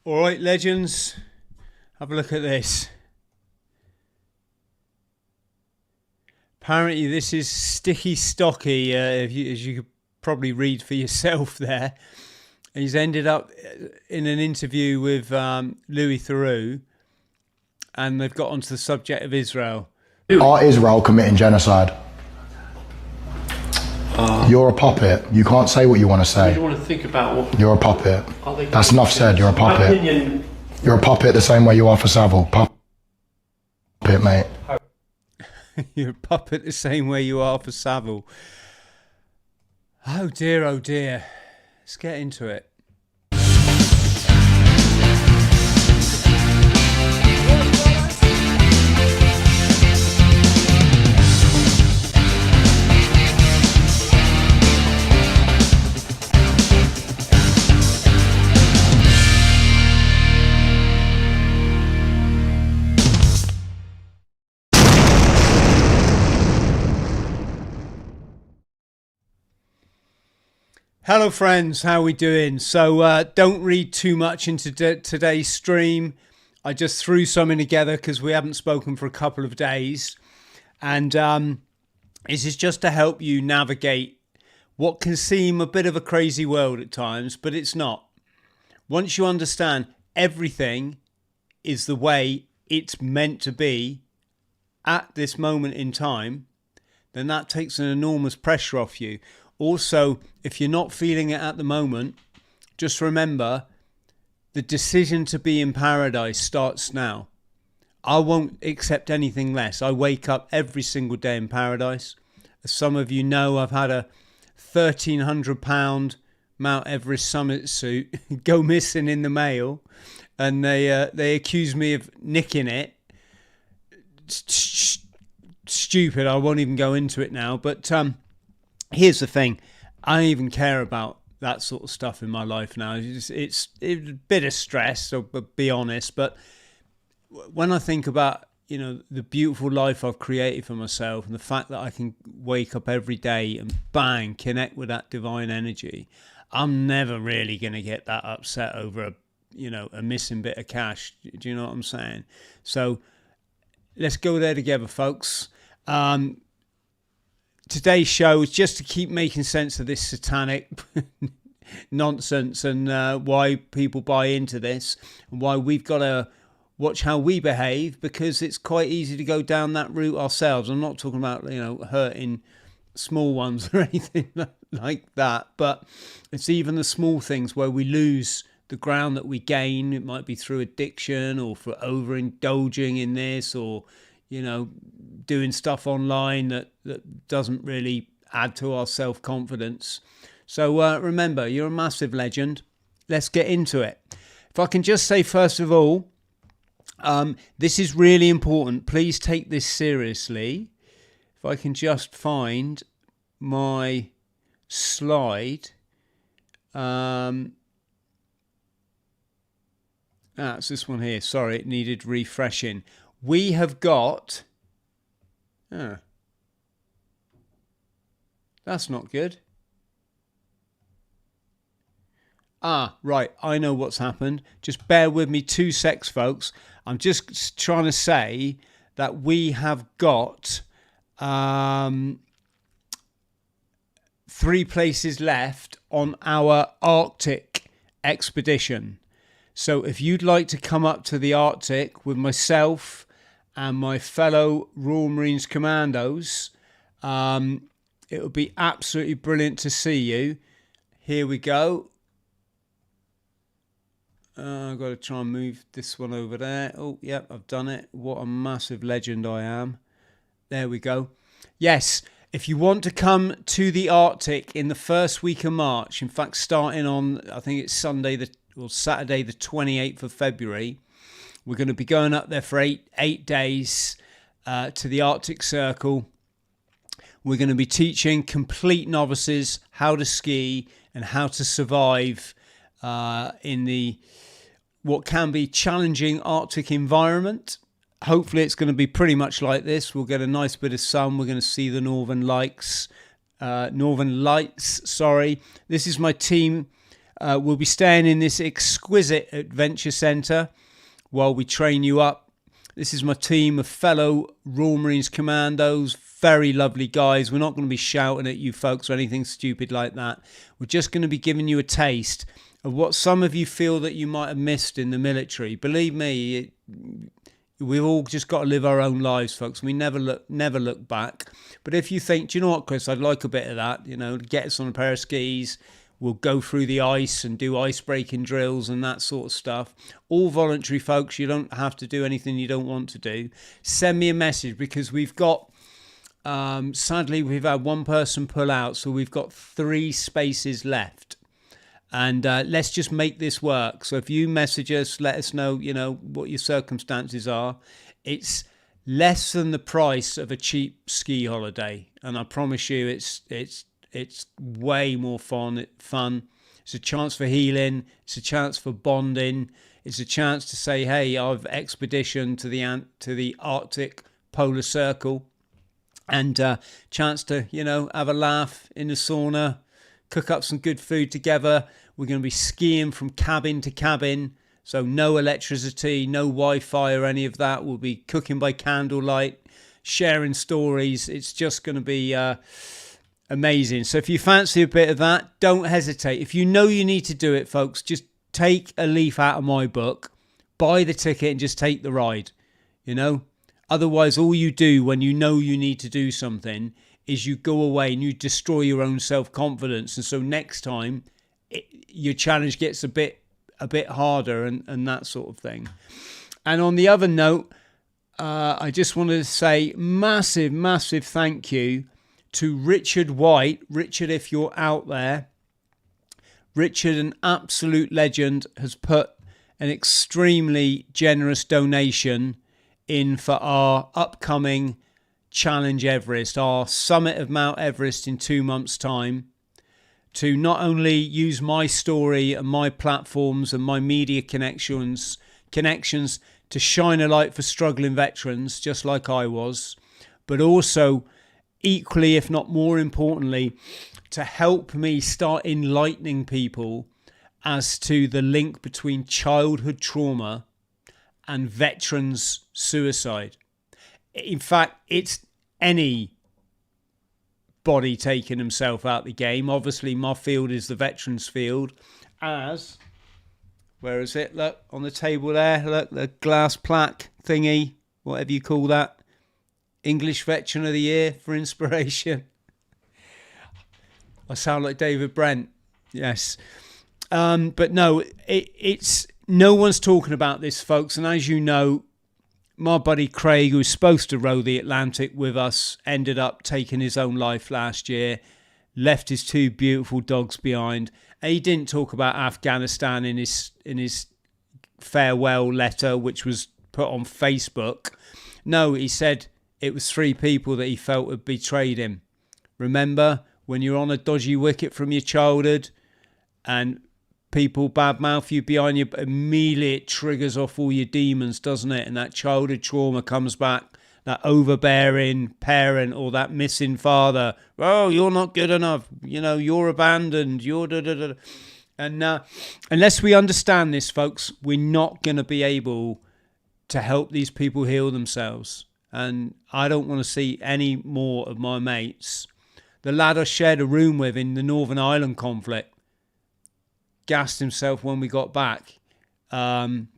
All right, legends, have a look at this. Apparently this is Sticky Stocky, as you could probably read for yourself there. He's ended up in an interview with Louie Theroux, and they've got onto the subject of Israel. Are Israel committing genocide? You're a puppet. You can't say what you want to say. You don't want to think about what... You're a puppet. That's enough said. You're a puppet. You're a puppet the same way you are for Savile. Puppet, mate. You're a puppet the same way you are for Savile. Oh dear, oh dear. Let's get into it. Hello friends, how are we doing? So don't read too much into today's stream. I just threw something together because we haven't spoken for a couple of days. And this is just to help you navigate what can seem a bit of a crazy world at times, but it's not. Once you understand everything is the way it's meant to be at this moment in time, then that takes an enormous pressure off you. Also, if you're not feeling it at the moment, just remember the decision to be in paradise starts now. I won't accept anything less. I wake up every single day in paradise. As some of you know, I've had a £1,300 Mount Everest summit suit go missing in the mail, and they accuse me of nicking it. Stupid. I won't even go into it now, but here's the thing, I don't even care about that sort of stuff in my life now. It's a bit of stress, so be honest. But when I think about, you know, the beautiful life I've created for myself and the fact that I can wake up every day and bang, connect with that divine energy, I'm never really going to get that upset over a missing bit of cash. Do you know what I'm saying? So let's go there together, folks. Today's show is just to keep making sense of this satanic nonsense and why people buy into this and why we've got to watch how we behave, because it's quite easy to go down that route ourselves. I'm not talking about, hurting small ones or anything like that, but it's even the small things where we lose the ground that we gain. It might be through addiction or for overindulging in this, or doing stuff online that doesn't really add to our self-confidence. So remember, you're a massive legend. Let's get into it. If I can just say, first of all, this is really important. Please take this seriously. If I can just find my slide. It's this one here. Sorry, it needed refreshing. We have got... that's not good. Right. I know what's happened. Just bear with me 2 secs, folks. I'm just trying to say that we have got 3 places left on our Arctic expedition. So if you'd like to come up to the Arctic with myself and my fellow Royal Marines Commandos, it would be absolutely brilliant to see you. Here we go. I've got to try and move this one over there. Oh, yep, I've done it. What a massive legend I am. There we go. Yes, if you want to come to the Arctic in the first week of March, in fact, starting on, I think it's Saturday the 28th of February, we're going to be going up there for eight days to the Arctic Circle. We're going to be teaching complete novices how to ski and how to survive in the what can be challenging Arctic environment. Hopefully it's going to be pretty much like this. We'll get a nice bit of sun. We're going to see the Northern Lights. This is my team We'll be staying in this exquisite adventure centre while we train you up. This is my team of fellow Royal Marines Commandos, very lovely guys. We're not going to be shouting at you folks or anything stupid like that. We're just going to be giving you a taste of what some of you feel that you might have missed in the military. Believe me, we've all just got to live our own lives, folks. We never look back. But if you think, do you know what, Chris, I'd like a bit of that, get us on a pair of skis. We'll go through the ice and do ice-breaking drills and that sort of stuff. All voluntary, folks. You don't have to do anything you don't want to do. Send me a message, because we've got, sadly, we've had one person pull out, so we've got 3 spaces left. And let's just make this work. So if you message us, let us know, what your circumstances are. It's less than the price of a cheap ski holiday. And I promise you, it's way more fun. It's a chance for healing. It's a chance for bonding. It's a chance to say, hey, I've expeditioned to the Arctic Polar Circle, and chance to, have a laugh in the sauna, cook up some good food together. We're going to be skiing from cabin to cabin. So no electricity, no Wi-Fi or any of that. We'll be cooking by candlelight, sharing stories. It's just going to be amazing. So if you fancy a bit of that, don't hesitate. If you know you need to do it, folks, just take a leaf out of my book, buy the ticket and just take the ride, Otherwise, all you do when you know you need to do something is you go away and you destroy your own self-confidence. And so next time, your challenge gets a bit harder and that sort of thing. And on the other note, I just wanted to say massive thank you to Richard White. Richard, if you're out there, Richard, an absolute legend, has put an extremely generous donation in for our upcoming Challenge Everest, our summit of Mount Everest in 2 months' time, to not only use my story and my platforms and my media connections to shine a light for struggling veterans, just like I was, but also equally, if not more importantly, to help me start enlightening people as to the link between childhood trauma and veterans' suicide. In fact, it's any body taking himself out the game. Obviously, my field is the veterans field. Where is it? Look, on the table there. Look, the glass plaque thingy, whatever you call that. English Veteran of the Year for inspiration. I sound like David Brent. Yes. But no, it's no one's talking about this, folks. And as you know, my buddy Craig, who was supposed to row the Atlantic with us, ended up taking his own life last year, left his 2 beautiful dogs behind. And he didn't talk about Afghanistan in his farewell letter, which was put on Facebook. No, he said it was 3 people that he felt had betrayed him. Remember, when you're on a dodgy wicket from your childhood and people badmouth you behind you, immediately it triggers off all your demons, doesn't it? And that childhood trauma comes back, that overbearing parent or that missing father. Oh, you're not good enough. You're abandoned. You're da-da-da. And unless we understand this, folks, we're not going to be able to help these people heal themselves. And I don't want to see any more of my mates. The lad I shared a room with in the Northern Ireland conflict gassed himself when we got back. One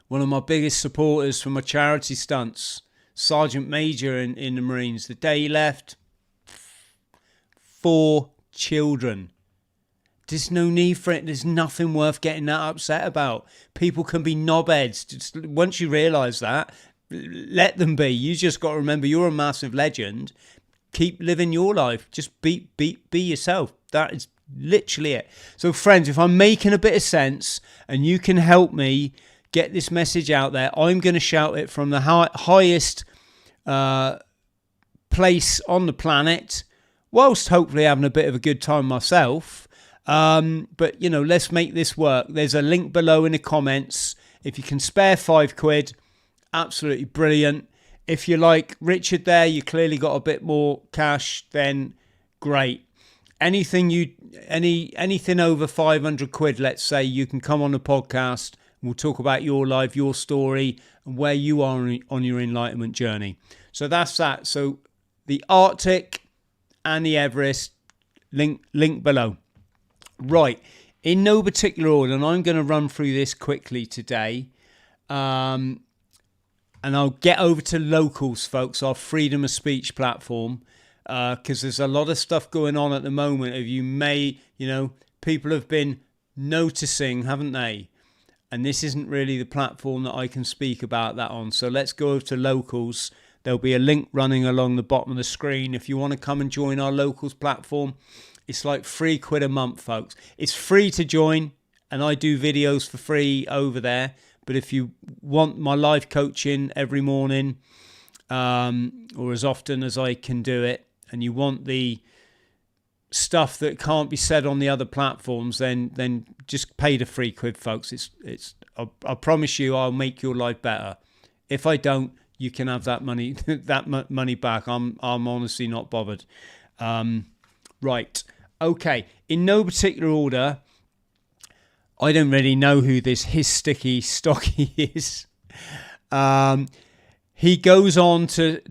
of my biggest supporters for my charity stunts, Sergeant Major in the Marines. The day he left, 4 children. There's no need for it. There's nothing worth getting that upset about. People can be knobheads. Just, once you realise that, let them be. You just got to remember you're a massive legend. Keep living your life. Just be yourself. That is literally it. So friends, if I'm making a bit of sense and you can help me get this message out there, I'm going to shout it from the highest place on the planet, whilst hopefully having a bit of a good time myself. But let's make this work. There's a link below in the comments. If you can spare £5, absolutely brilliant. If you're like Richard there, you clearly got a bit more cash, then great. anything over 500 quid, let's say, you can come on the podcast. We'll talk about your life, your story, and where you are on your enlightenment journey. So that's that. So the Arctic and the Everest, link below. Right, in no particular order, and I'm going to run through this quickly today. And I'll get over to Locals, folks, our freedom of speech platform, because there's a lot of stuff going on at the moment. People have been noticing, haven't they? And this isn't really the platform that I can speak about that on. So let's go over to Locals. There'll be a link running along the bottom of the screen. If you want to come and join our Locals platform, it's like £3 a month, folks. It's free to join, and I do videos for free over there. But if you want my live coaching every morning, or as often as I can do it, and you want the stuff that can't be said on the other platforms, then just pay the £3, folks. I promise you, I'll make your life better. If I don't, you can have that money money back. I'm honestly not bothered. Right, okay. In no particular order, I don't really know who this His Sticky Stocky is. He goes on to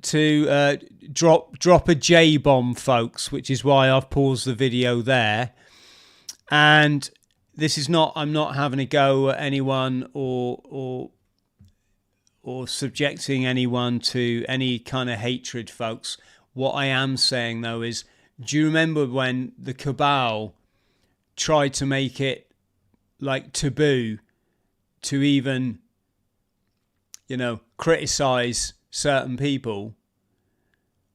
drop a J-bomb, folks, which is why I've paused the video there. And this is not, I'm not having a go at anyone or subjecting anyone to any kind of hatred, folks. What I am saying, though, is, do you remember when the cabal tried to make it like taboo to even, criticize certain people,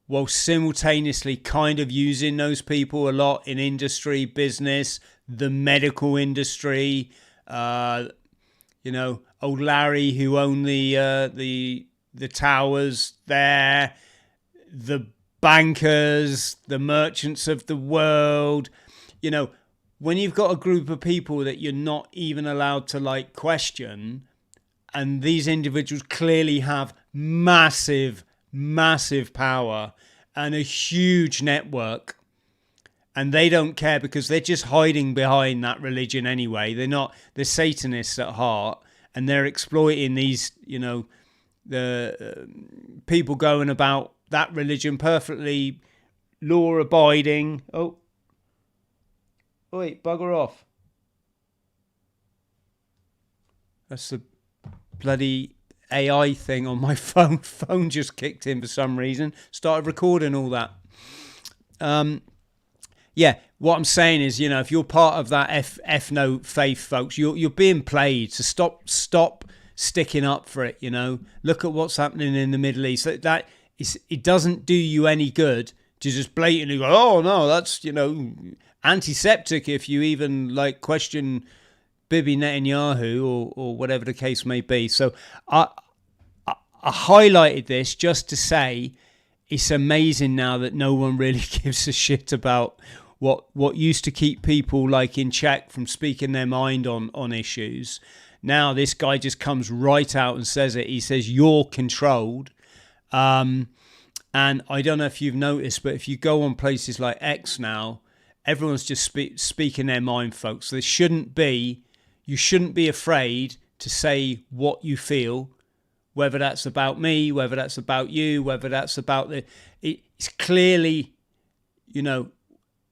while simultaneously kind of using those people a lot in industry, business, the medical industry, old Larry who owned the towers there, the bankers, the merchants of the world, when you've got a group of people that you're not even allowed to question, and these individuals clearly have massive power and a huge network, and they don't care because they're just hiding behind that religion anyway. They're Satanists at heart, and they're exploiting these, the people going about that religion perfectly law abiding. Oh, wait, bugger off. That's the bloody AI thing on my phone. Phone just kicked in for some reason. Started recording all that. What I'm saying is, if you're part of that F no faith, folks, you're being played. So stop sticking up for it. Look at what's happening in the Middle East. It doesn't do you any good to just blatantly go, oh no, that's antiseptic if you even question Bibi Netanyahu or whatever the case may be. So I highlighted this just to say it's amazing now that no one really gives a shit about what used to keep people in check from speaking their mind on issues. Now this guy just comes right out and says it. He says you're controlled. And I don't know if you've noticed, but if you go on places like X now, everyone's just speaking their mind, folks. You shouldn't be afraid to say what you feel, whether that's about me, whether that's about you, whether that's about it's clearly,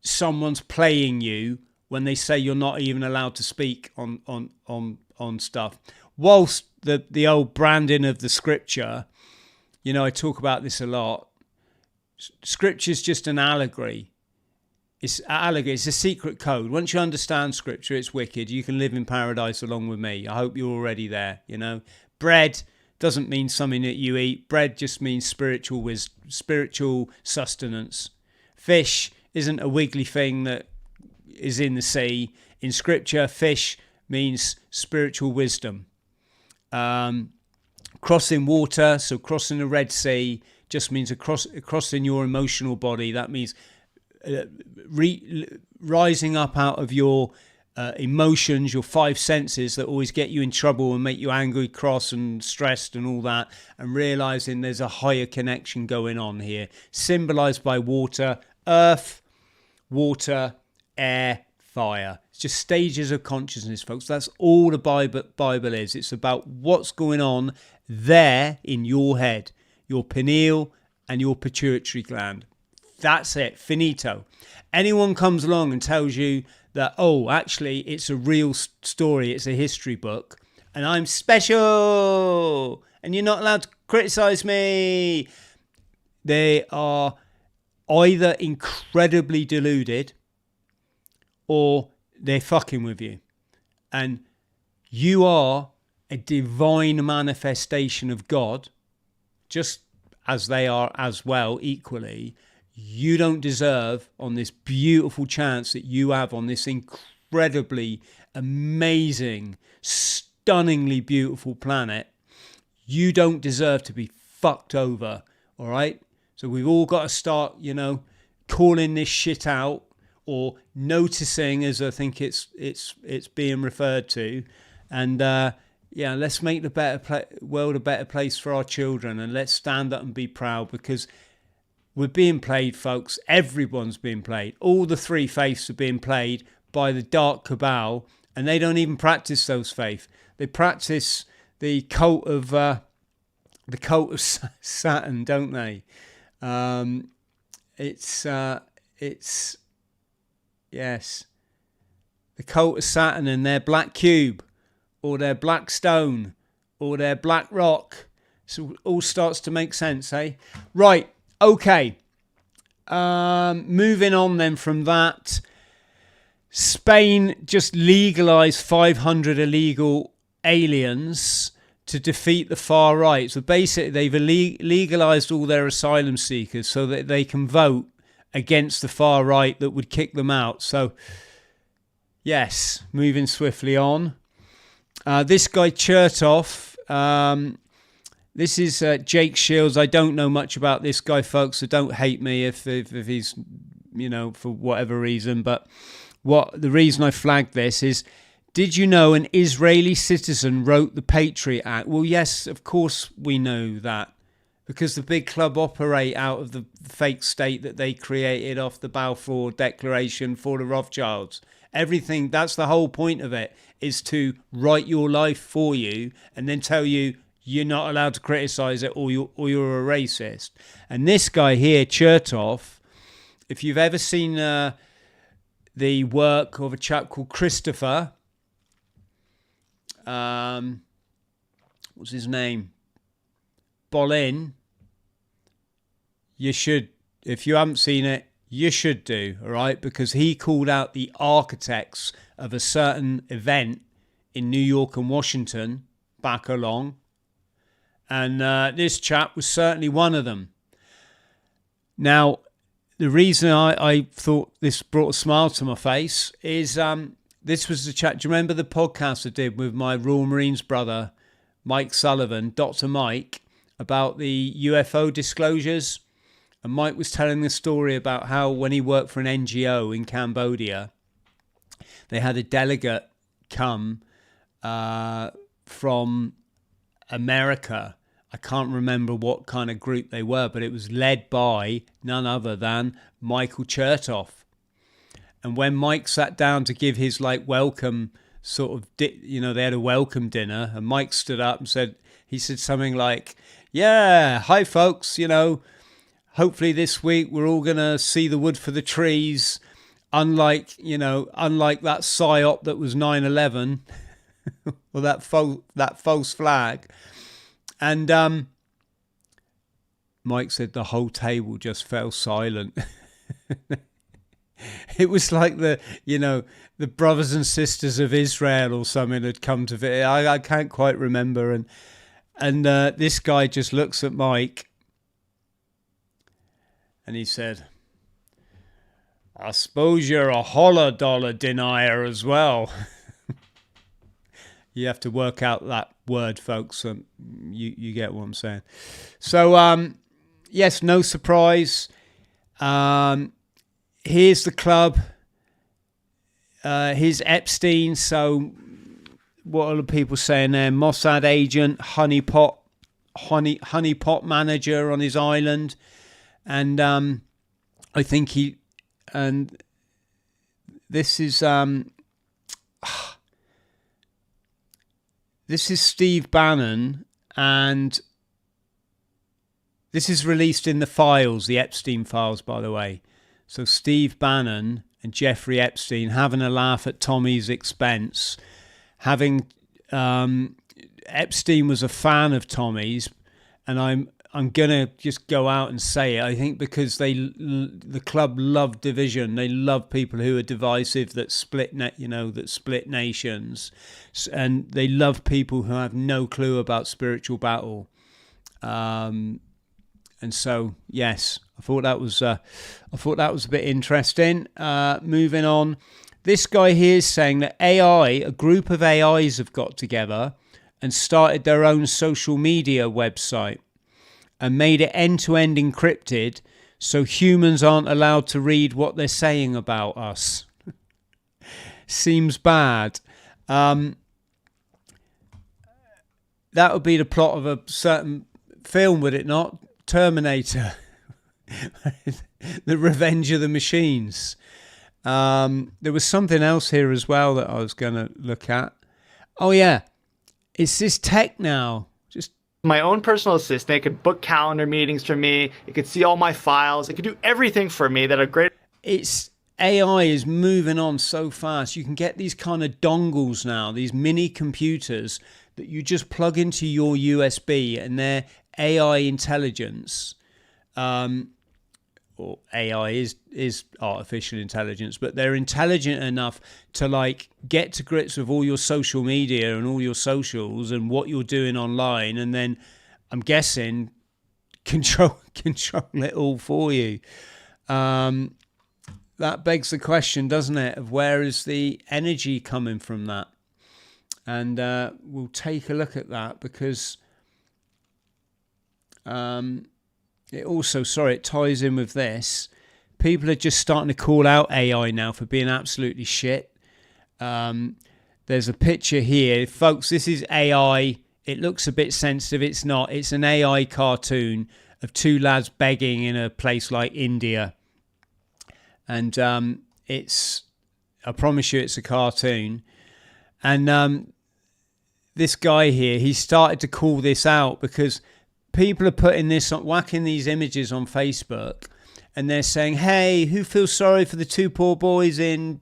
someone's playing you when they say you're not even allowed to speak on stuff. Whilst the old branding of the scripture, I talk about this a lot. Scripture's just an allegory. It's allegory. It's a secret code. Once you understand scripture, it's wicked. You can live in paradise along with me. I hope you're already there. Bread doesn't mean something that you eat. Bread just means spiritual sustenance. Fish isn't a wiggly thing that is in the sea. In scripture, fish means spiritual wisdom. Crossing water, so crossing the Red Sea, just means crossing your emotional body. That means rising up out of your emotions, your five senses that always get you in trouble and make you angry, cross and stressed and all that, and realizing there's a higher connection going on here, symbolized by water, earth, water, air, fire. It's just stages of consciousness, folks. That's all the Bible is. It's about what's going on there in your head, your pineal and your pituitary gland. That's it. Finito. Anyone comes along and tells you that, oh, actually, it's a real story, it's a history book, and I'm special, and you're not allowed to criticize me, they are either incredibly deluded or they're fucking with you. And you are a divine manifestation of God, just as they are as well, equally. You don't deserve, on this beautiful chance that you have on this incredibly amazing, stunningly beautiful planet, you don't deserve to be fucked over, all right? So we've all got to start, calling this shit out, or noticing, as I think it's being referred to, and let's make the world a better place for our children, and let's stand up and be proud, because we're being played, folks. Everyone's being played. All the three faiths are being played by the dark cabal, and they don't even practice those faiths. They practice the cult of Saturn, don't they? Yes, the cult of Saturn and their black cube, or their black stone, or their black rock. So it all starts to make sense, eh? Right. Okay, moving on then from that. Spain just legalised 500 illegal aliens to defeat the far right. So basically they've legalised all their asylum seekers so that they can vote against the far right that would kick them out. So, yes, moving swiftly on. This guy Chertoff... This is Jake Shields. I don't know much about this guy, folks, so don't hate me if he's, for whatever reason. But the reason I flagged this is, did you know an Israeli citizen wrote the Patriot Act? Well, yes, of course we know that, because the big club operate out of the fake state that they created off the Balfour Declaration for the Rothschilds. Everything, that's the whole point of it, is to write your life for you and then tell you, you're not allowed to criticize it, or you're a racist. And this guy here, Chertoff, if you've ever seen the work of a chap called Christopher, what's his name? Bolin, you should, if you haven't seen it, you should do, all right? Because he called out the architects of a certain event in New York and Washington back along. And this chap was certainly one of them. Now, the reason I thought this brought a smile to my face is this was the chat. Do you remember the podcast I did with my Royal Marines brother, Mike Sullivan, Dr. Mike, about the UFO disclosures? And Mike was telling the story about how when he worked for an NGO in Cambodia, they had a delegate come from America. I can't remember what kind of group they were, but it was led by none other than Michael Chertoff. And when Mike sat down to give his welcome sort of, they had a welcome dinner, and Mike stood up and said something like, yeah, hi folks, hopefully this week we're all going to see the wood for the trees, unlike that psyop that was 9/11 or that false flag. And Mike said the whole table just fell silent. It was like the brothers and sisters of Israel or something had come to visit. I can't quite remember. And this guy just looks at Mike and he said, I suppose you're a $100 denier as well. You have to work out that word, folks. You get what I'm saying. So, yes, no surprise. Here's the club. Here's Epstein. So, what are the people saying there? Mossad agent, honeypot manager on his island, and I think this is Steve Bannon, and this is released in the files, the Epstein files, by the way. So Steve Bannon and Jeffrey Epstein having a laugh at Tommy's expense, having Epstein was a fan of Tommy's, and I'm gonna just go out and say it. I think because the club love division, they love people who are divisive, that split nations, and they love people who have no clue about spiritual battle. And so, yes, I thought that was a bit interesting. Moving on, this guy here is saying that a group of AIs have got together and started their own social media website and made it end-to-end encrypted, so humans aren't allowed to read what they're saying about us. Seems bad. That would be the plot of a certain film, would it not? Terminator. The Revenge of the Machines. There was something else here as well that I was going to look at. Oh yeah, it's this tech now. Just my own personal assistant. It could book calendar meetings for me. It could see all my files. It could do everything for me that a great... It's AI is moving on so fast. You can get these kind of dongles now, these mini computers that you just plug into your USB, and they're AI intelligence, or AI is artificial intelligence, but they're intelligent enough to like get to grips with all your social media and all your socials and what you're doing online, and then I'm guessing control it all for you. That begs the question, doesn't it, of where is the energy coming from that? And we'll take a look at that, because it also, it ties in with this. People are just starting to call out AI now for being absolutely shit. There's a picture here. Folks, this is AI. It looks a bit sensitive. It's not. It's an AI cartoon of two lads begging in a place like India. And it's, I promise you, it's a cartoon. And this guy here, he started to call this out because people are putting this on, whacking these images on Facebook, and they're saying, hey, who feels sorry for the two poor boys in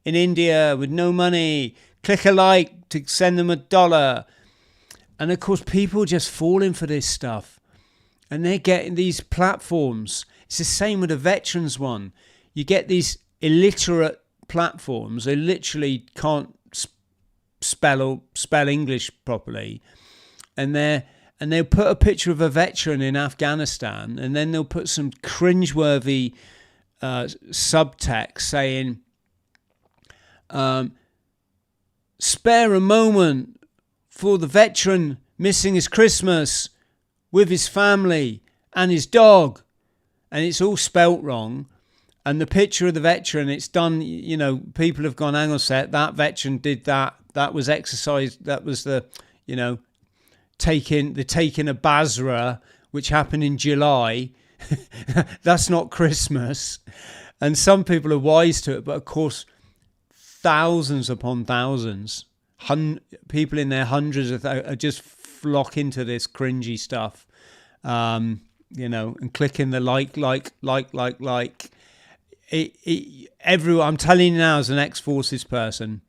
India with no money? Click a like to send them $1. And of course, people are just falling for this stuff, and they're getting these platforms. It's the same with the veterans one. You get these illiterate platforms. They literally can't spell English properly, and they'll put a picture of a veteran in Afghanistan, and then they'll put some cringeworthy subtext saying, spare a moment for the veteran missing his Christmas with his family and his dog. And it's all spelt wrong. And the picture of the veteran, it's done, you know, people have gone, hang on a sec, that veteran did that. That was exercise. That was the, you know, taking a Basra, which happened in July. That's not Christmas. And some people are wise to it, but of course, thousands upon thousands, people in their hundreds are just flock into this cringy stuff, you know, and clicking the like. Everyone, I'm telling you now, as an ex-forces person,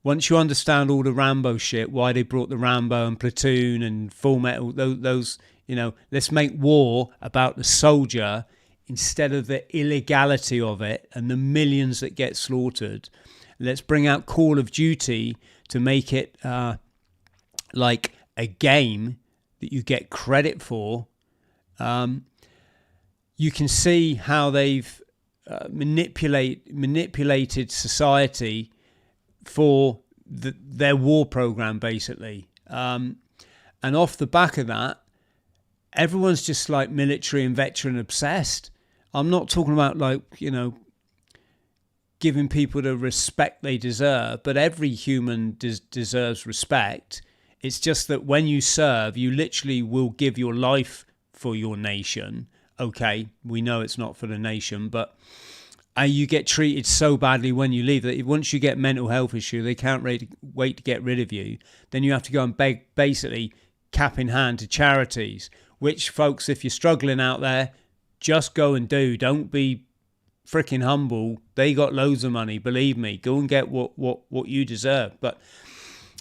once you understand all the Rambo shit, why they brought the Rambo and Platoon and Full Metal, those, you know, let's make war about the soldier instead of the illegality of it and the millions that get slaughtered. Let's bring out Call of Duty to make it like a game that you get credit for. You can see how they've manipulated society for their war program, basically. And off the back of that, everyone's just like military and veteran obsessed. I'm not talking about, like, you know, giving people the respect they deserve, but every human deserves respect. It's just that when you serve, you literally will give your life for your nation. Okay, we know it's not for the nation, but and you get treated so badly when you leave that once you get mental health issue, they can't wait to get rid of you. Then you have to go and beg, basically cap in hand, to charities, which, folks, if you're struggling out there, just go and do. Don't be freaking humble. They got loads of money, believe me. Go and get what you deserve. But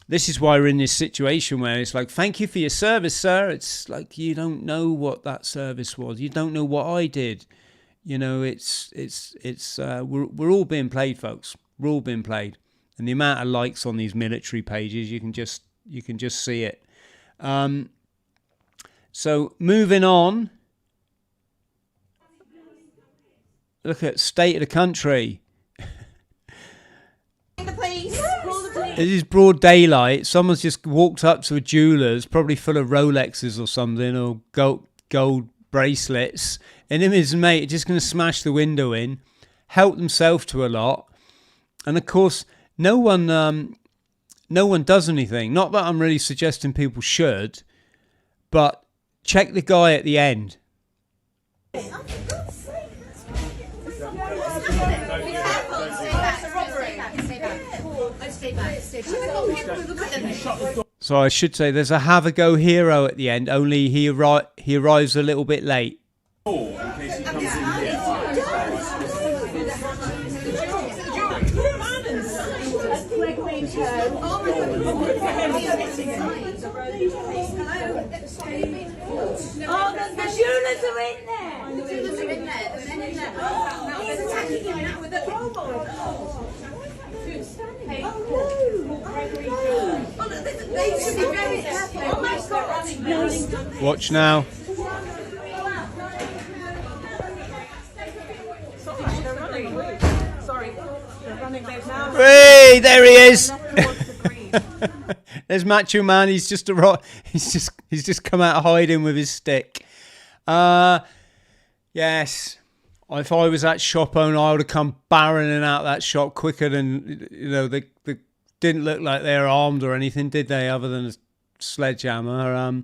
this is why we're in this situation where it's like, thank you for your service, sir. It's like, you don't know what that service was. You don't know what I did. You know, we're all being played, folks. We're all being played, and the amount of likes on these military pages, you can just see it. So moving on, look at state of the country. It is broad daylight. Someone's just walked up to a jeweller's, probably full of Rolexes or something, or gold bracelets, and him and his mate are just going to smash the window in, help themselves to a lot, and of course no one does anything. Not that I'm really suggesting people should, but check the guy at the end. So I should say there's a have a go hero at the end, only he arrives a little bit late. Oh, the jewelers are in there. The jewelers are in there. He's attacking him now with a crowbar. They should be very careful. Oh my God. Watch now. Sorry. They're running now. Hey, there he is. There's Macho Man. He's just come out of hiding with his stick. Yes. If I was that shop owner, I would have come barreling out that shop quicker than, you know, they didn't look like they were armed or anything, did they, other than a sledgehammer?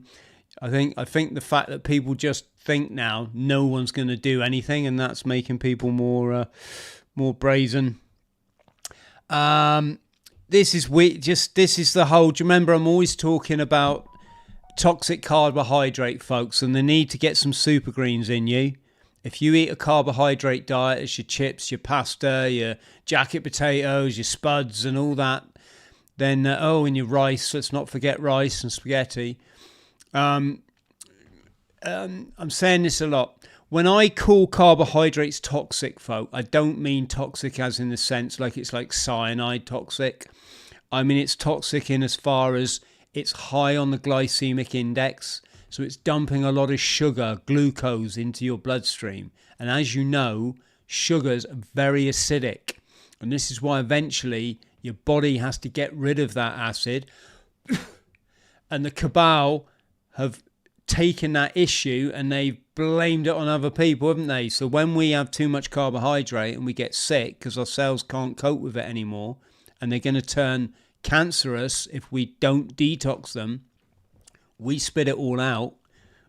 I think the fact that people just think now no one's going to do anything, and that's making people more brazen. This is the whole. Do you remember? I'm always talking about toxic carbohydrate, folks, and the need to get some super greens in you. If you eat a carbohydrate diet, it's your chips, your pasta, your jacket potatoes, your spuds, and all that. Then and your rice. Let's not forget rice and spaghetti. I'm saying this a lot. When I call carbohydrates toxic, folk, I don't mean toxic as in the sense like it's like cyanide toxic. I mean it's toxic in as far as it's high on the glycemic index. So it's dumping a lot of sugar, glucose, into your bloodstream. And as you know, sugars are very acidic. And this is why eventually your body has to get rid of that acid. And the cabal have taken that issue and they've blamed it on other people, haven't they? So when we have too much carbohydrate and we get sick because our cells can't cope with it anymore, and they're going to turn cancerous if we don't detox them, we spit it all out,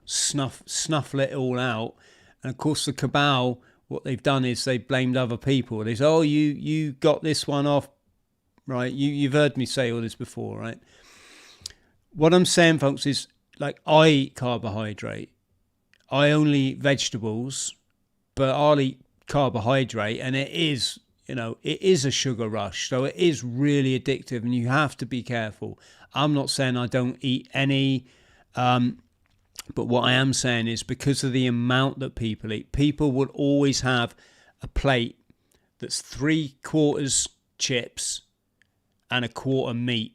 snuffle it all out. And of course the cabal, what they've done is they've blamed other people. They say, oh, you got this one off, right? You've heard me say all this before, right? What I'm saying, folks, is like I eat carbohydrate. I only eat vegetables, but I'll eat carbohydrate, and it is, you know, it is a sugar rush. So it is really addictive, and you have to be careful. I'm not saying I don't eat any, but what I am saying is because of the amount that people eat, people would always have a plate that's 3/4 chips and 1/4 meat.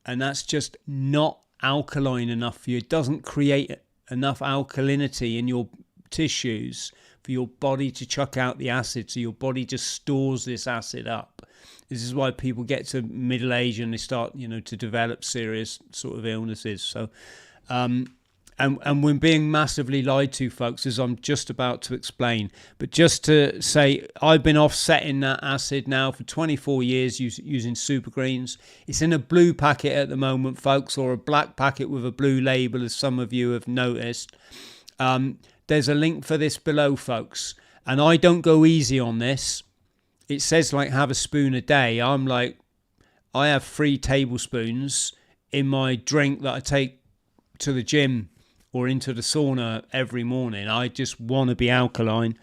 And that's just not alkaline enough for you. It doesn't create enough alkalinity in your tissues for your body to chuck out the acid. So your body just stores this acid up. This is why people get to middle age and they start, you know, to develop serious sort of illnesses. So, and we're being massively lied to, folks, as I'm just about to explain. But just to say, I've been offsetting that acid now for 24 years using super greens. It's in a blue packet at the moment, folks, or a black packet with a blue label, as some of you have noticed. There's a link for this below, folks. And I don't go easy on this. It says like have a spoon a day. I'm like, I have 3 tablespoons in my drink that I take to the gym or into the sauna every morning. I just want to be alkaline.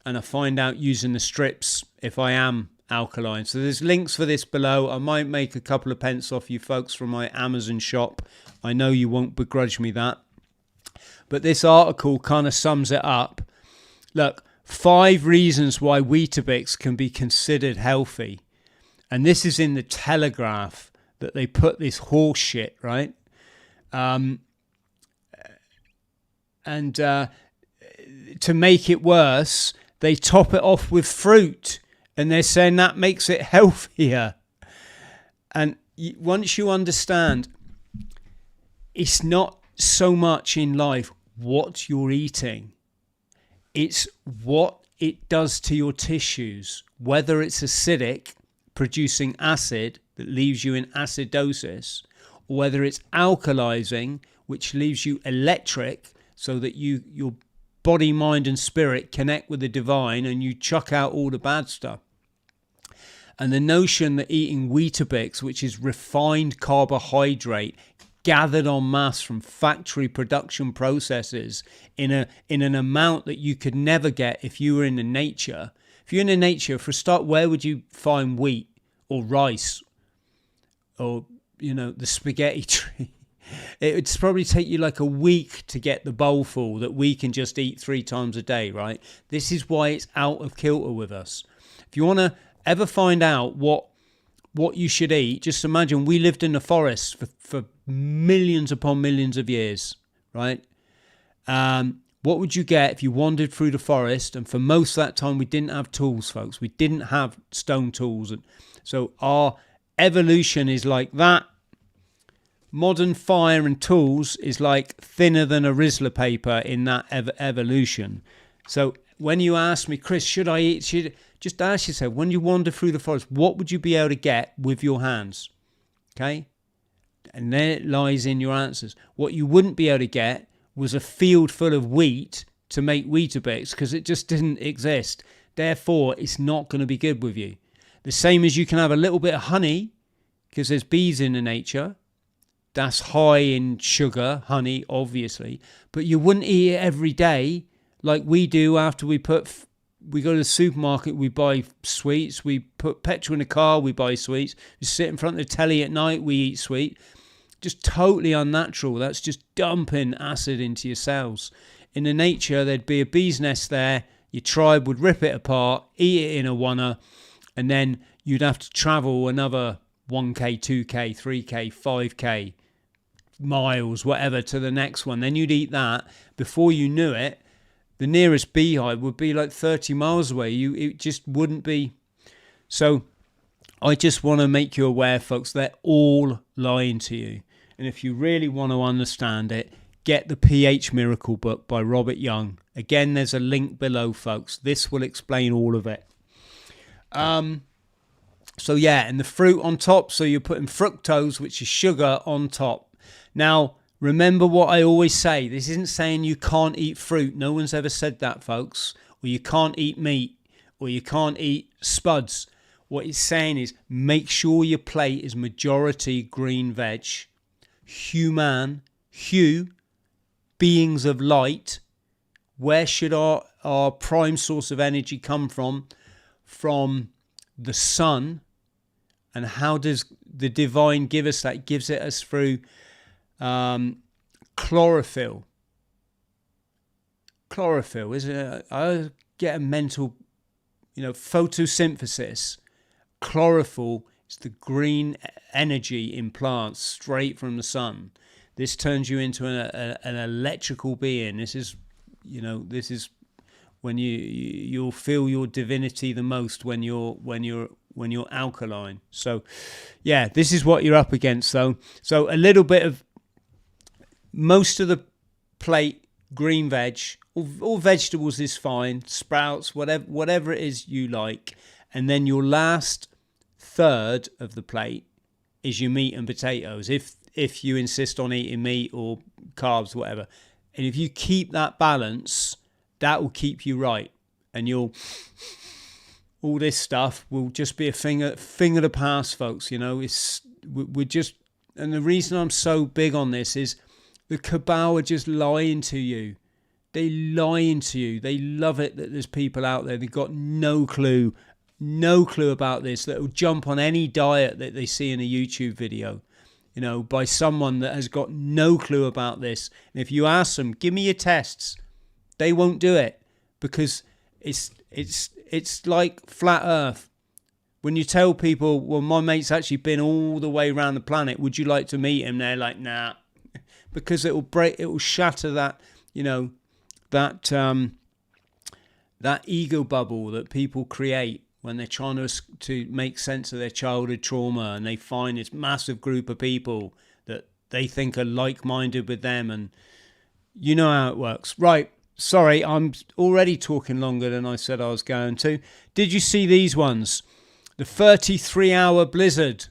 And I find out using the strips if I am alkaline. So there's links for this below. I might make a couple of pence off you folks from my Amazon shop. I know you won't begrudge me that. But this article kind of sums it up. Look, 5 reasons why Weetabix can be considered healthy. And this is in the Telegraph that they put this horse shit, right? And to make it worse, they top it off with fruit. And they're saying that makes it healthier. And once you understand, it's not so much in life what you're eating. It's what it does to your tissues. Whether it's acidic, producing acid that leaves you in acidosis, or whether it's alkalizing, which leaves you electric, so that your body, mind and spirit connect with the divine and you chuck out all the bad stuff. And the notion that eating Weetabix, which is refined carbohydrate gathered en masse from factory production processes in an amount that you could never get if you were in the nature. If you're in the nature, for a start, where would you find wheat or rice or, the spaghetti tree? It would probably take you like a week to get the bowl full that we can just eat 3 times a day, right? This is why it's out of kilter with us. If you want to ever find out what you should eat, just imagine we lived in the forest for millions upon millions of years, right? What would you get if you wandered through the forest? And for most of that time, we didn't have tools, folks. We didn't have stone tools. And so our evolution is like that. Modern fire and tools is like thinner than a Rizzler paper in that evolution. So when you ask me, Chris, should I eat? Just ask yourself, when you wander through the forest, what would you be able to get with your hands? Okay? And there it lies in your answers. What you wouldn't be able to get was a field full of wheat to make Weetabix, because it just didn't exist. Therefore, it's not going to be good with you. The same as you can have a little bit of honey, because there's bees in the nature. That's high in sugar, honey, obviously. But you wouldn't eat it every day like we do after we go to the supermarket, we buy sweets. We put petrol in the car, we buy sweets. We sit in front of the telly at night, we eat sweet. Just totally unnatural. That's just dumping acid into your cells. In the nature, there'd be a bee's nest there. Your tribe would rip it apart, eat it in a oneer, and then you'd have to travel another 1k, 2k, 3k, 5k miles, whatever, to the next one. Then you'd eat that. Before you knew it, the nearest beehive would be like 30 miles away. It just wouldn't be. So I just want to make you aware, folks, they're all lying to you. And if you really want to understand it, get the pH Miracle book by Robert Young. Again, there's a link below, folks. This will explain all of it. So yeah, and the fruit on top. So you're putting fructose, which is sugar, on top. Now, remember what I always say. This isn't saying you can't eat fruit. No one's ever said that, folks. Or you can't eat meat. Or you can't eat spuds. What it's saying is make sure your plate is majority green veg. Human, beings of light. Where should our prime source of energy come from? From the sun. And how does the divine give us that? It gives it us through chlorophyll. Chlorophyll, isn't it? I get a mental, photosynthesis. Chlorophyll is the green energy in plants straight from the sun. This turns you into an electrical being. This is when you'll feel your divinity the most when you're alkaline. So yeah, this is what you're up against though. So a little bit of most of the plate green veg, all vegetables is fine, sprouts, whatever it is you like, and then your last third of the plate is your meat and potatoes if you insist on eating meat or carbs, whatever. And if you keep that balance, that will keep you right. and all this stuff will just be a thing of the past, folks. You know, we're just, and the reason I'm so big on this is the cabal are just lying to you. They lying to you. They love it that there's people out there. They've got no clue about this, that will jump on any diet that they see in a YouTube video, you know, by someone that has got no clue about this. And if you ask them, give me your tests, they won't do it, because it's like flat earth. When you tell people, well, my mate's actually been all the way around the planet, would you like to meet him? They're like, nah, because it will shatter that, you know, that ego bubble that people create when they're trying to make sense of their childhood trauma, and they find this massive group of people that they think are like-minded with them, and you know how it works. Right, sorry, I'm already talking longer than I said I was going to. Did you see these ones? The 33-hour blizzard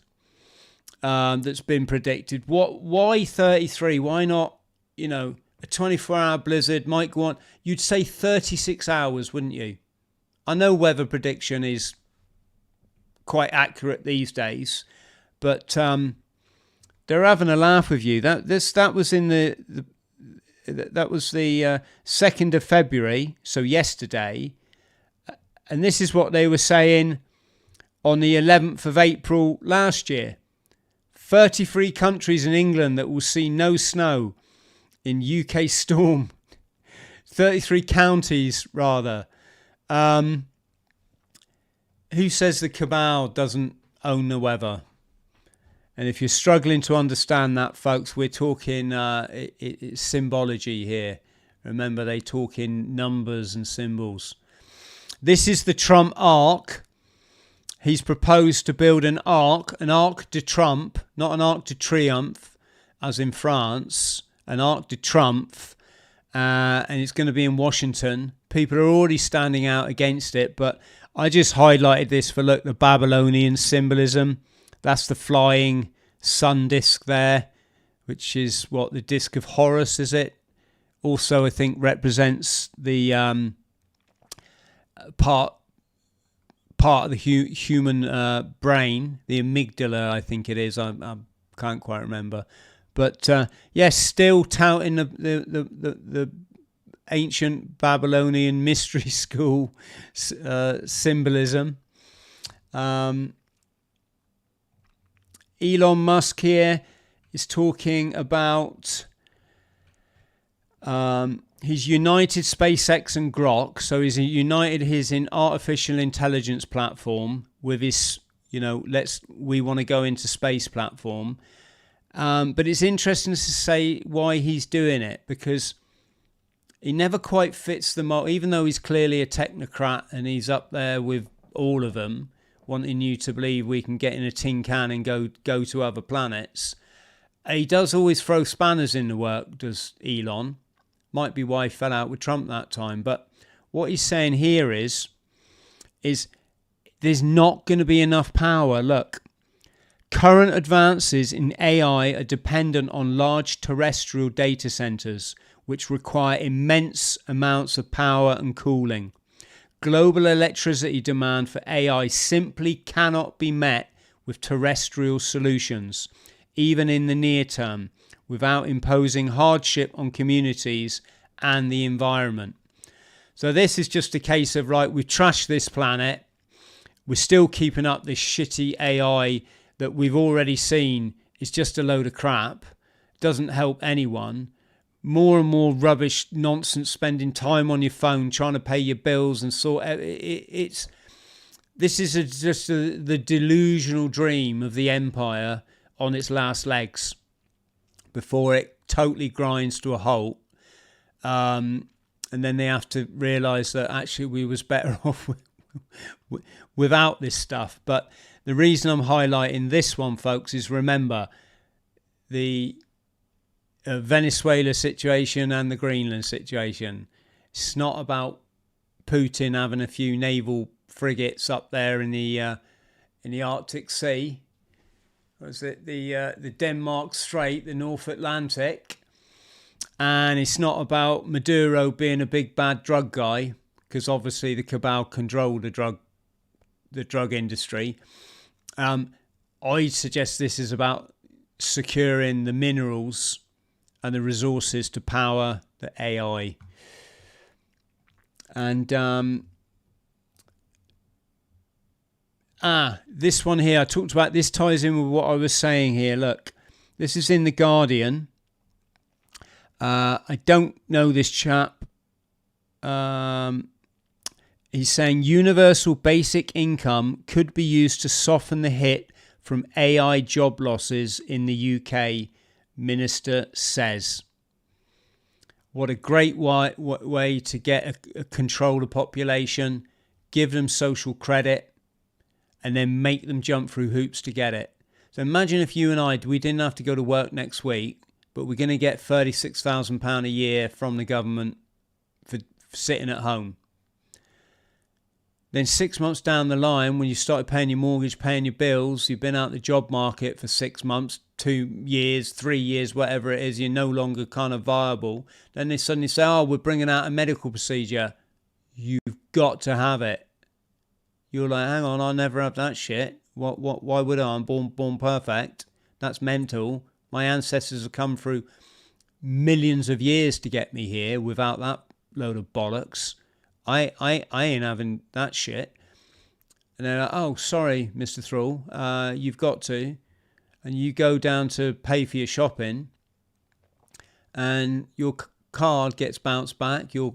that's been predicted. Why 33? Why not, you know, a 24-hour blizzard might go on? You'd say 36 hours, wouldn't you? I know weather prediction is quite accurate these days, but they're having a laugh with you. That was in the 2nd of February, so yesterday, and this is what they were saying on the 11th of April last year. 33 countries in England that will see no snow in UK storm. 33 counties, rather. Who says the cabal doesn't own the weather? And if you're struggling to understand that, folks, we're talking it's symbology here. Remember, they talk in numbers and symbols. This is the Trump Arc. He's proposed to build an arc de Trump, not an arc de triomphe, as in France, an arc de Triomphe, and it's going to be in Washington. People are already standing out against it, but I just highlighted this for, look, the Babylonian symbolism. That's the flying sun disk there, which is what, the disc of Horus, is it? Also, I think represents the part of the human brain, the amygdala, I think it is. I can't quite remember. But yes, still touting the ancient Babylonian mystery school symbolism. Elon Musk here is talking about he's united SpaceX and Grok, so he's united his artificial intelligence platform with his, you know, we want to go into space platform. But it's interesting to say why he's doing it, because he never quite fits the mold, even though he's clearly a technocrat and he's up there with all of them, wanting you to believe we can get in a tin can and go to other planets. He does always throw spanners in the work, does Elon. Might be why he fell out with Trump that time. But what he's saying here is there's not going to be enough power. Look, current advances in AI are dependent on large terrestrial data centers, which require immense amounts of power and cooling. Global electricity demand for AI simply cannot be met with terrestrial solutions, even in the near term, without imposing hardship on communities and the environment. So this is just a case of, right, we've trashed this planet. We're still keeping up this shitty AI that we've already seen is just a load of crap. Doesn't help anyone. More and more rubbish, nonsense, spending time on your phone, trying to pay your bills and sort. This is just the delusional dream of the empire on its last legs before it totally grinds to a halt. And then they have to realise that actually we was better off without this stuff. But the reason I'm highlighting this one, folks, is remember the Venezuela situation and the Greenland situation. It's not about Putin having a few naval frigates up there in the Arctic Sea. Was it the Denmark Strait, the North Atlantic? And it's not about Maduro being a big bad drug guy, because obviously the cabal control the drug industry. I suggest this is about securing the minerals and the resources to power the AI. And this one here I talked about, this ties in with what I was saying here. Look, this is in The Guardian. I don't know this chap. He's saying universal basic income could be used to soften the hit from AI job losses in the UK, Minister says. What a great way to get a control the population, give them social credit, and then make them jump through hoops to get it. So imagine if you and we didn't have to go to work next week, but we're going to get £36,000 a year from the government for sitting at home. Then 6 months down the line, when you started paying your mortgage, paying your bills, you've been out the job market for 6 months, 2 years, 3 years, whatever it is, you're no longer kind of viable. Then they suddenly say, oh, we're bringing out a medical procedure. You've got to have it. You're like, hang on, I'll never have that shit. Why would I? I'm born perfect. That's mental. My ancestors have come through millions of years to get me here without that load of bollocks. I ain't having that shit. And they're like, oh, sorry, Mr. Thrall, you've got to. And you go down to pay for your shopping and your card gets bounced back, your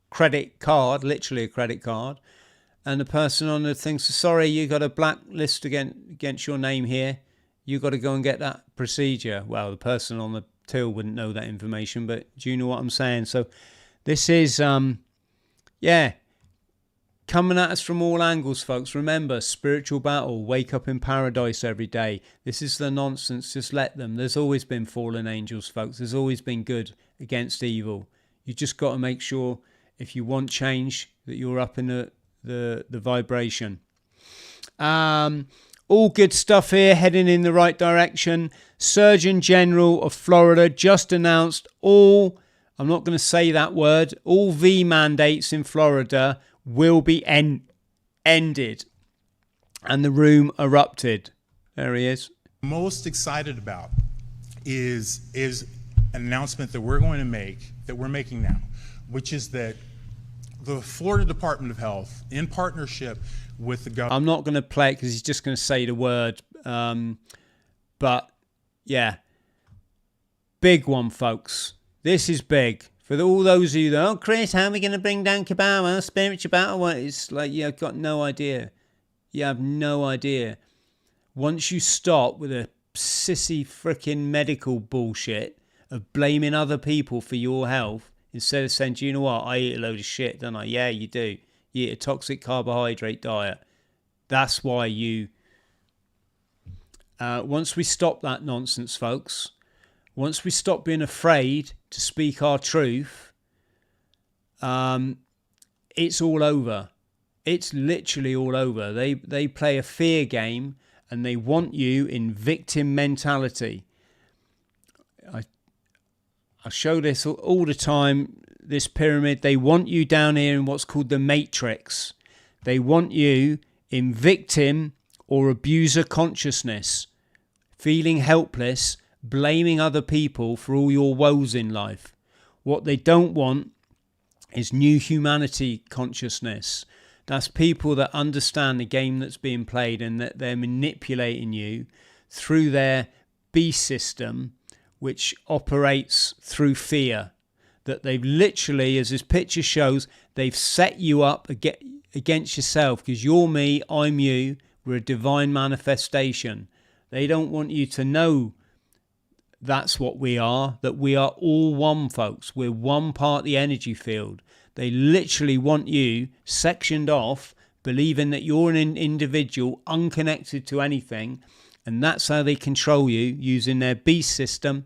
credit card, literally a credit card. And the person on the thing says, sorry, you got a blacklist against your name here. You got to go and get that procedure. Well, the person on the till wouldn't know that information, but do you know what I'm saying? So this is, coming at us from all angles, folks. Remember, spiritual battle, wake up in paradise every day. This is the nonsense. Just let them. There's always been fallen angels, folks. There's always been good against evil. You just got to make sure, if you want change, that you're up in the vibration. All good stuff here, heading in the right direction. Surgeon General of Florida just announced all, I'm not going to say that word, all V mandates in Florida will be ended. And the room erupted. There he is. Most excited about is an announcement that we're going to make, that we're making now, which is that the Florida Department of Health, in partnership with the government. I'm not going to play it because he's just going to say the word. But yeah, big one, folks. This is big. For all those of you that, oh, Chris, how are we going to bring down Kabbalah, spiritual battle? It's like, you've got no idea. You have no idea. Once you stop with a sissy freaking medical bullshit of blaming other people for your health, instead of saying, do you know what, I eat a load of shit, don't I? Yeah, you do. You eat a toxic carbohydrate diet. That's why you... once we stop that nonsense, folks, once we stop being afraid to speak our truth, it's all over. It's literally all over. They play a fear game and they want you in victim mentality. I show this all the time, this pyramid. They want you down here in what's called the matrix. They want you in victim or abuser consciousness, feeling helpless, blaming other people for all your woes in life. What they don't want is new humanity consciousness. That's people that understand the game that's being played and that they're manipulating you through their beast system, which operates through fear. That they've literally, as this picture shows, they've set you up against yourself, because you're me, I'm you, we're a divine manifestation. They don't want you to know that's what we are, that we are all one, folks. We're one part of the energy field. They literally want you sectioned off, believing that you're an individual unconnected to anything. And that's how they control you, using their beast system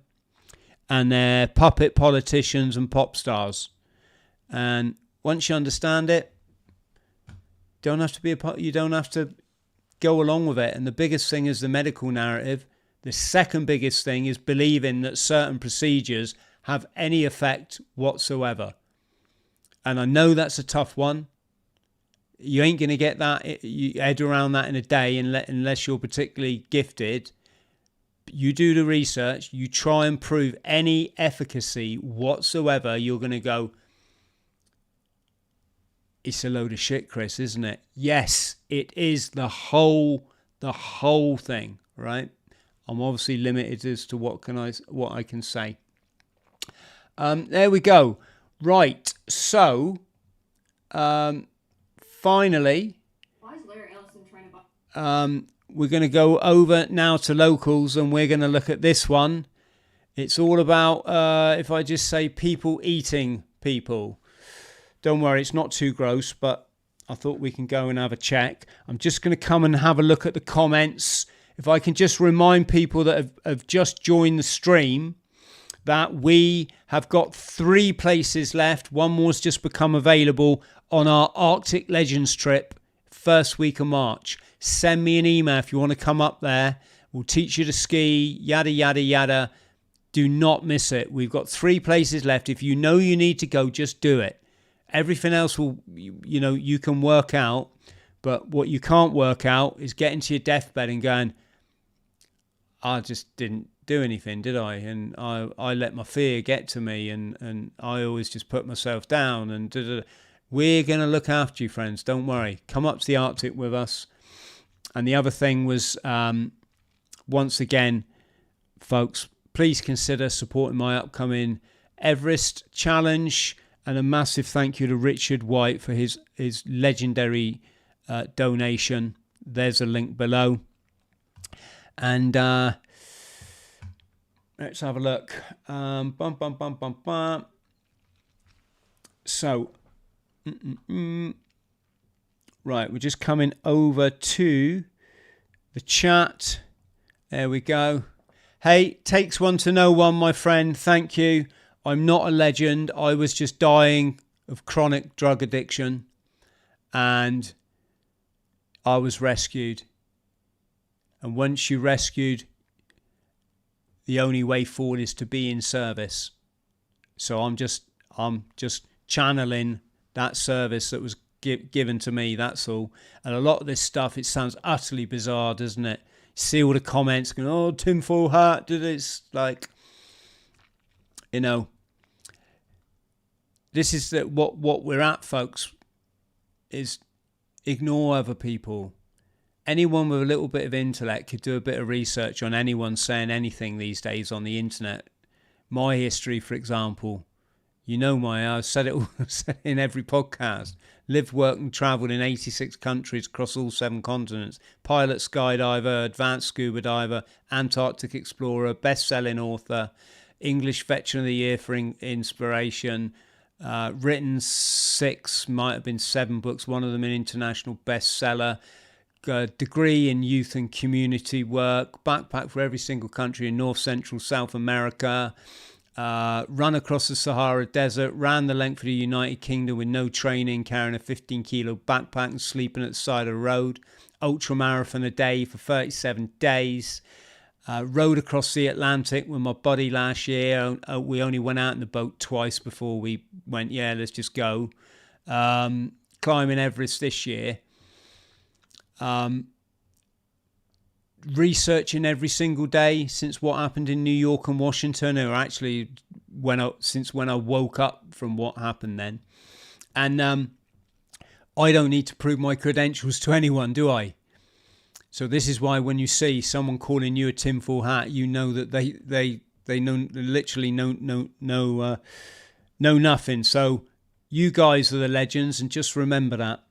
and their puppet politicians and pop stars. And once you understand it, you don't have to go along with it. And the biggest thing is the medical narrative. The second biggest thing is believing that certain procedures have any effect whatsoever. And I know that's a tough one. You ain't going to get that head around that in a day unless you're particularly gifted. You do the research. You try and prove any efficacy whatsoever. You're going to go, it's a load of shit, Chris, isn't it? Yes, it is the whole thing, right? I'm obviously limited as to what I can say. There we go. Right, so finally, why is Larry Ellison trying to buy? We're going to go over now to locals, and we're going to look at this one. It's all about, if I just say people eating people. Don't worry, it's not too gross, but I thought we can go and have a check. I'm just going to come and have a look at the comments. If I can just remind people that have just joined the stream that we have got 3 places left. One more's just become available on our Arctic Legends trip, first week of March. Send me an email if you want to come up there. We'll teach you to ski, yada, yada, yada. Do not miss it. We've got 3 places left. If you know you need to go, just do it. Everything else will, you can work out. But what you can't work out is getting to your deathbed and going, I just didn't do anything, did I? And I let my fear get to me, and I always just put myself down. And we're going to look after you, friends. Don't worry. Come up to the Arctic with us. And the other thing was, once again, folks, please consider supporting my upcoming Everest challenge. And a massive thank you to Richard White for his legendary donation. There's a link below. And let's have a look. So, right, we're just coming over to the chat. There we go. Hey, takes one to know one, my friend. Thank you. I'm not a legend. I was just dying of chronic drug addiction, and I was rescued. And once you're rescued, the only way forward is to be in service. So I'm just channeling that service that was given to me. That's all. And a lot of this stuff, it sounds utterly bizarre, doesn't it? See all the comments going, "Oh, tinfoil hat did this." Like, this is what we're at, folks. Is ignore other people. Anyone with a little bit of intellect could do a bit of research on anyone saying anything these days on the internet. My history, for example, I've said it all in every podcast. Lived, worked and travelled in 86 countries across all 7 continents. Pilot, skydiver, advanced scuba diver, Antarctic explorer, best-selling author, English Veteran of the Year for inspiration, written 6, might have been 7 books, one of them an international bestseller. Degree in youth and community work, backpack for every single country in North, Central, South America, run across the Sahara Desert, ran the length of the United Kingdom with no training, carrying a 15-kilo backpack and sleeping at the side of the road, ultra marathon a day for 37 days, rode across the Atlantic with my buddy last year. We only went out in the boat twice before we went, let's just go. Climbing Everest this year. Researching every single day since what happened in New York and Washington, or actually since when I woke up from what happened then. And I don't need to prove my credentials to anyone, do I? So this is why when you see someone calling you a tinfoil hat, you know that they know, literally know nothing. So you guys are the legends, and just remember that.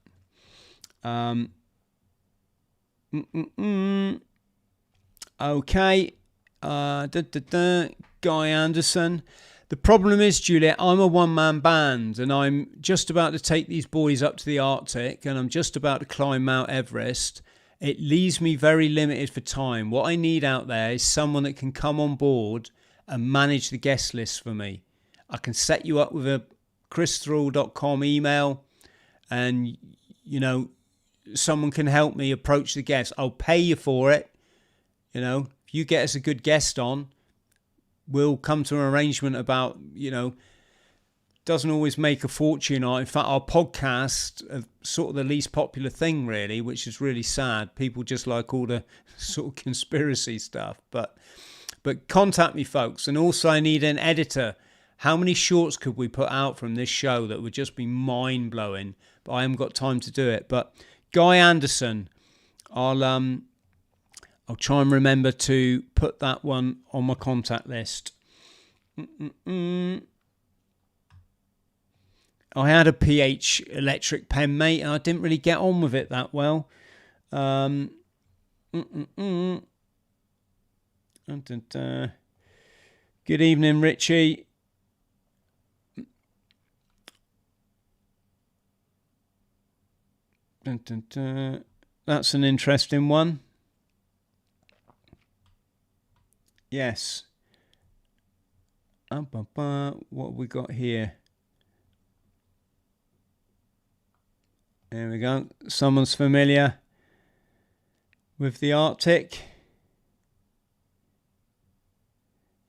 Okay. Guy Anderson. The problem is, Juliet, I'm a one-man band, and I'm just about to take these boys up to the Arctic, and I'm just about to climb Mount Everest. It leaves me very limited for time. What I need out there is someone that can come on board and manage the guest list for me. I can set you up with a christhrall.com email, and someone can help me approach the guests. I'll pay you for it. If you get us a good guest on, we'll come to an arrangement about, doesn't always make a fortune. In fact, our podcast are sort of the least popular thing, really, which is really sad. People just like all the sort of conspiracy stuff. But contact me, folks. And also, I need an editor. How many shorts could we put out from this show that would just be mind-blowing? But I haven't got time to do it. But Guy Anderson, I'll try and remember to put that one on my contact list. I had a PH electric pen, mate, and I didn't really get on with it that well. Good evening, Richie. That's an interesting one. Yes. What have we got here? There we go. Someone's familiar with the Arctic.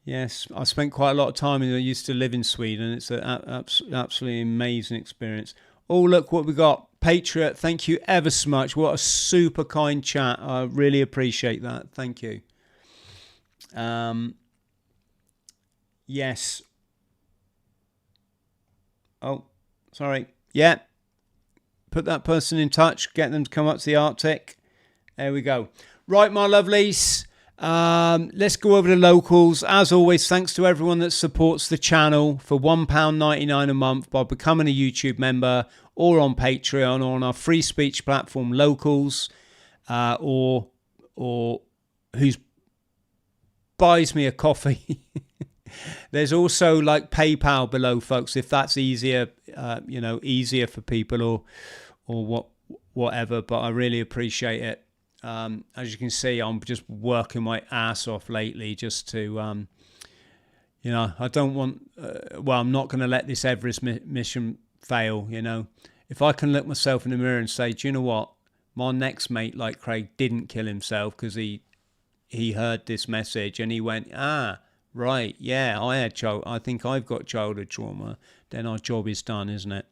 Yes, I spent quite a lot of time. I used to live in Sweden. It's an absolutely amazing experience. Oh, look what we got. Patriot, thank you ever so much. What a super kind chat. I really appreciate that. Thank you. Yes. Oh, sorry. Yeah. Put that person in touch. Get them to come up to the Arctic. There we go. Right, my lovelies. Let's go over the locals. As always, thanks to everyone that supports the channel for £1.99 a month by becoming a YouTube member or on Patreon or on our free speech platform Locals, or who's buys me a coffee. There's also like PayPal below, folks, if that's easier, easier for people or whatever. But I really appreciate it. As you can see, I'm just working my ass off lately just to, I don't want, I'm not going to let this Everest mission fail, If I can look myself in the mirror and say, do you know what? My next mate, like Craig, didn't kill himself because he heard this message and he went, right, yeah, I think I've got childhood trauma. Then our job is done, isn't it?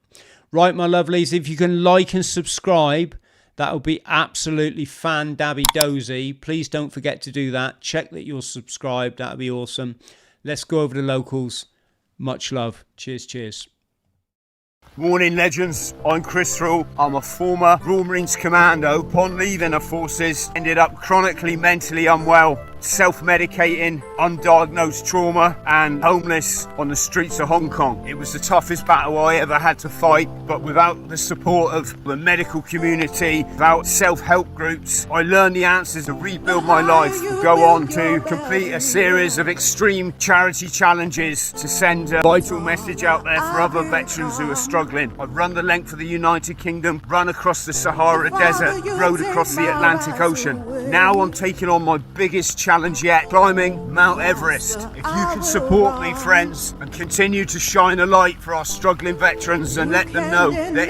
Right, my lovelies, if you can like and subscribe, that would be absolutely fan-dabby-dozy. Please don't forget to do that. Check that you're subscribed. That would be awesome. Let's go over the locals. Much love. Cheers, cheers. Morning, legends. I'm Chris Thrall. I'm a former Royal Marines commando. Upon leaving the forces, ended up chronically mentally unwell, self-medicating, undiagnosed trauma, and homeless on the streets of Hong Kong. It was the toughest battle I ever had to fight, but without the support of the medical community, without self-help groups, I learned the answers to rebuild my life, go on to complete a series of extreme charity challenges to send a vital message out there for other veterans who are struggling. I've run the length of the United Kingdom, run across the Sahara Desert, rode across the Atlantic Ocean. Now I'm taking on my biggest challenge yet, climbing Mount Everest. If you can support me, friends, and continue to shine a light for our struggling veterans and let them know there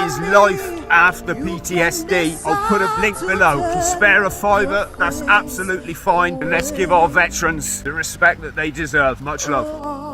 is life after PTSD, I'll put a link below. Can spare a £5? That's absolutely fine. And let's give our veterans the respect that they deserve. Much love.